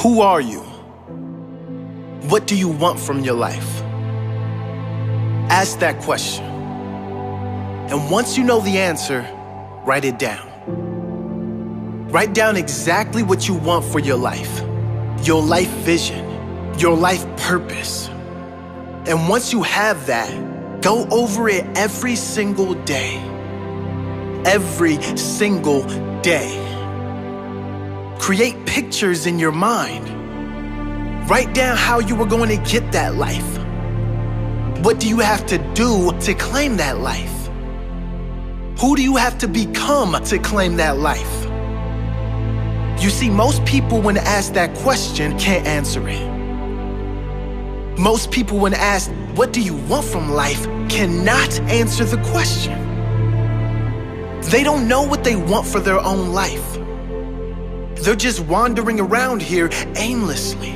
Who are you? What do you want from your life? Ask that question. And once you know the answer, write it down. Write down exactly what you want for your life vision, your life purpose. And once you have that, go over it every single day. Every single day. Create pictures in your mind. Write down how you are going to get that life. What do you have to do to claim that life? Who do you have to become to claim that life? You see, most people when asked that question can't answer it. Most people when asked, what do you want from life, cannot answer the question. They don't know what they want for their own life. They're just wandering around here aimlessly.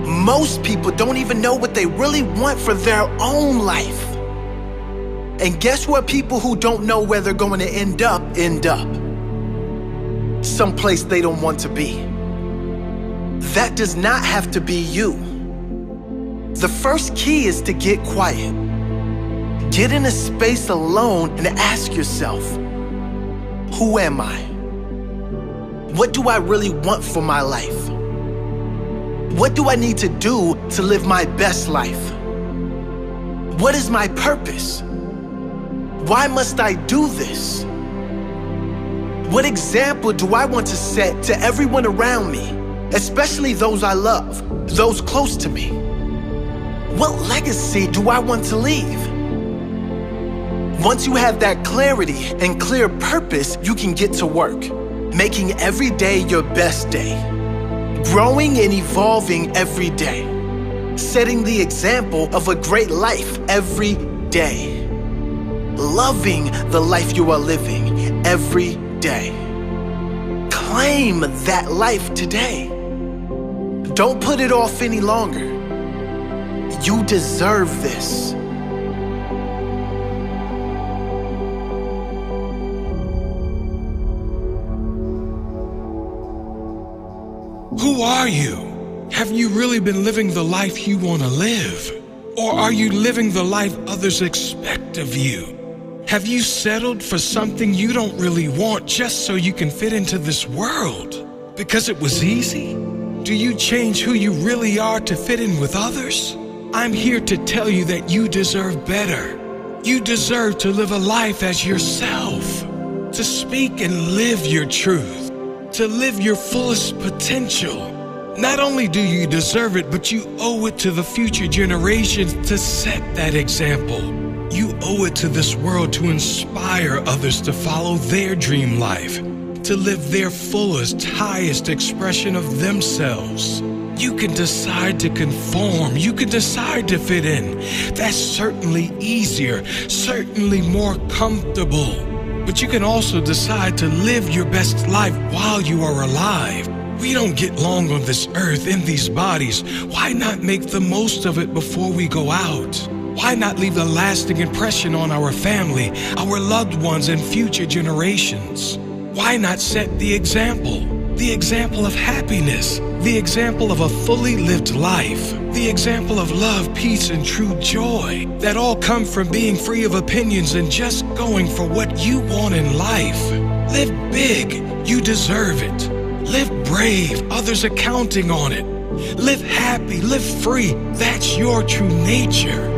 Most people don't even know what they really want for their own life. And guess what? People who don't know where they're going to end up. Someplace they don't want to be. That does not have to be you. The first key is to get quiet. Get in a space alone and ask yourself, who am I? What do I really want for my life? What do I need to do to live my best life? What is my purpose? Why must I do this? What example do I want to set to everyone around me, especially those I love, those close to me? What legacy do I want to leave? Once you have that clarity and clear purpose, you can get to work, making every day your best day, growing and evolving every day, setting the example of a great life every day, loving the life you are living every day. Claim that life today. Don't put it off any longer. You deserve this. Who are you? Have you really been living the life you want to live? Or are you living the life others expect of you? Have you settled for something you don't really want just so you can fit into this world? Because it was easy? Do you change who you really are to fit in with others? I'm here to tell you that you deserve better. You deserve to live a life as yourself, to speak and live your truth, to live your fullest potential. Not only do you deserve it, but you owe it to the future generations to set that example. You owe it to this world to inspire others to follow their dream life, to live their fullest, highest expression of themselves. You can decide to conform. You can decide to fit in. That's certainly easier, certainly more comfortable. But you can also decide to live your best life while you are alive. We don't get long on this earth in these bodies. Why not make the most of it before we go out? Why not leave a lasting impression on our family, our loved ones, and future generations? Why not set the example of happiness, the example of a fully lived life, the example of love, peace, and true joy that all come from being free of opinions and just going for what you want in life? Live big, you deserve it. Live brave, others are counting on it. Live happy, live free, that's your true nature.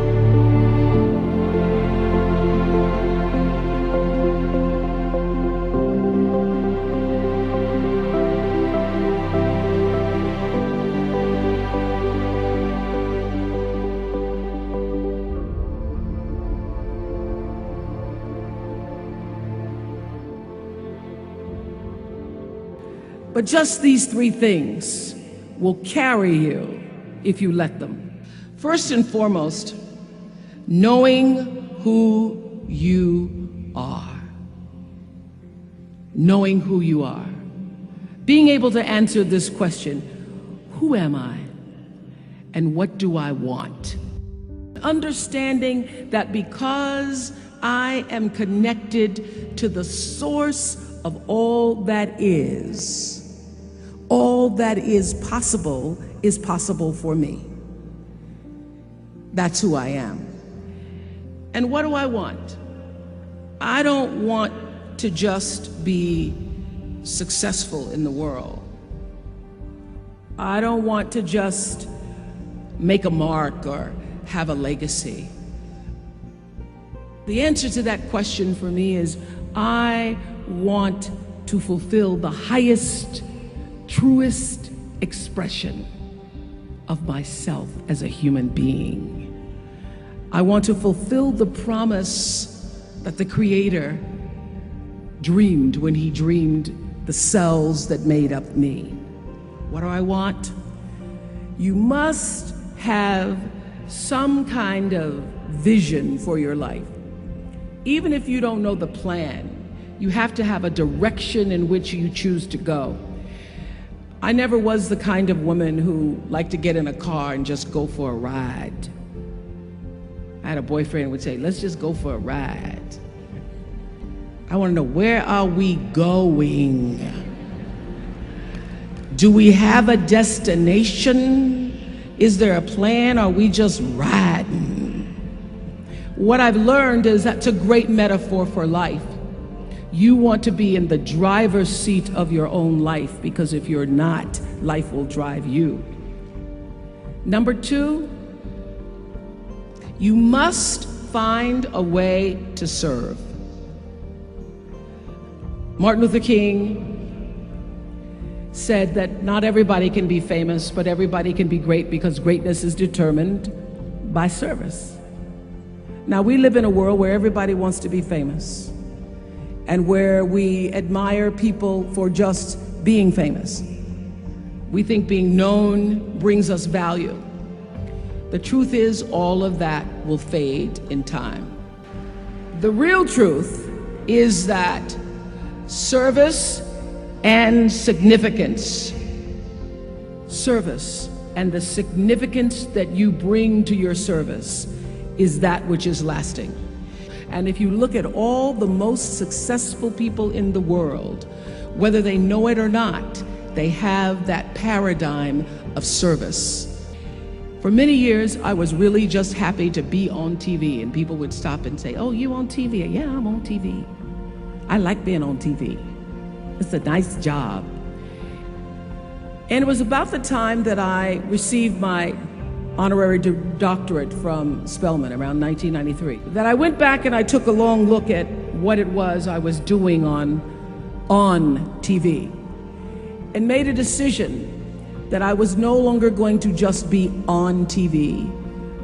But just these three things will carry you if you let them. First and foremost, knowing who you are. Knowing who you are. Being able to answer this question, who am I and what do I want? Understanding that because I am connected to the source of all that is, All that is possible for me. That's who I am. And what do I want? I don't want to just be successful in the world. I don't want to just make a mark or have a legacy. The answer to that question for me is I want to fulfill the highest, truest expression of myself as a human being. I want to fulfill the promise that the Creator dreamed when He dreamed the cells that made up me. What do I want? You must have some kind of vision for your life. Even if you don't know the plan, you have to have a direction in which you choose to go. I never was the kind of woman who liked to get in a car and just go for a ride. I had a boyfriend who would say, let's just go for a ride. I want to know, where are we going? Do we have a destination? Is there a plan? Or are we just riding? What I've learned is that's a great metaphor for life. You want to be in the driver's seat of your own life, because if you're not, life will drive you. Number two, you must find a way to serve. Martin Luther King said that not everybody can be famous, but everybody can be great, because greatness is determined by service. Now, we live in a world where everybody wants to be famous, and where we admire people for just being famous. We think being known brings us value. The truth is, all of that will fade in time. The real truth is that service and significance, service and the significance that you bring to your service is that which is lasting. And if you look at all the most successful people in the world, whether they know it or not, they have that paradigm of service. For many years, I was really just happy to be on TV, and people would stop and say, oh, you on TV? Yeah, I'm on TV. I like being on TV. It's a nice job. And it was about the time that I received my honorary doctorate from Spelman around 1993, that I went back and I took a long look at what it was I was doing on TV, and made a decision that I was no longer going to just be on TV,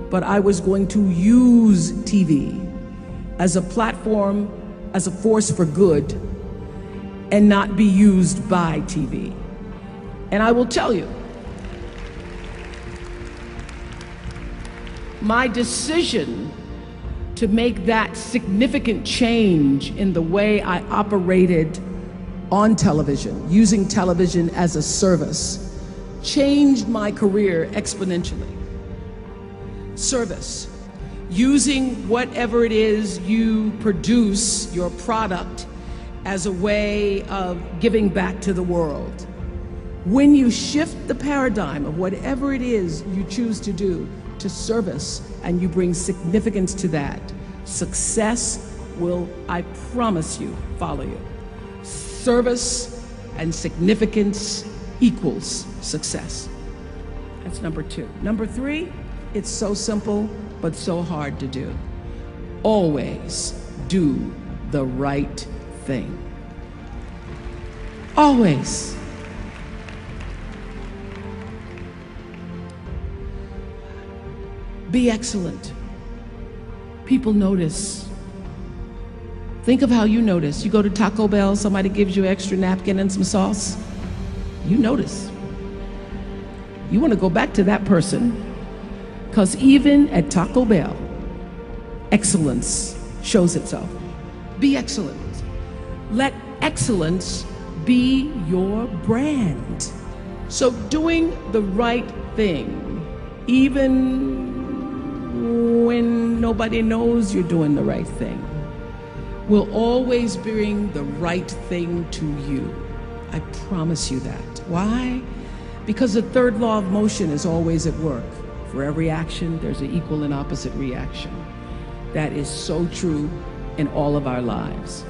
but I was going to use TV as a platform, as a force for good, and not be used by TV. And I will tell you, my decision to make that significant change in the way I operated on television, using television as a service, changed my career exponentially. Service, using whatever it is you produce, your product, as a way of giving back to the world. When you shift the paradigm of whatever it is you choose to do to service, and you bring significance to that, success will, I promise you, follow you. Service and significance equals success. That's number two. Number three, it's so simple, but so hard to do. Always do the right thing. Always. Be excellent. People notice. Think of how you notice. You go to Taco Bell, somebody gives you an extra napkin and some sauce. You notice. You want to go back to that person, because even at Taco Bell, excellence shows itself. Be excellent. Let excellence be your brand. So doing the right thing, even when nobody knows you're doing the right thing, will always bring the right thing to you. I promise you that. Why? Because the third law of motion is always at work. For every action, there's an equal and opposite reaction. That is so true in all of our lives.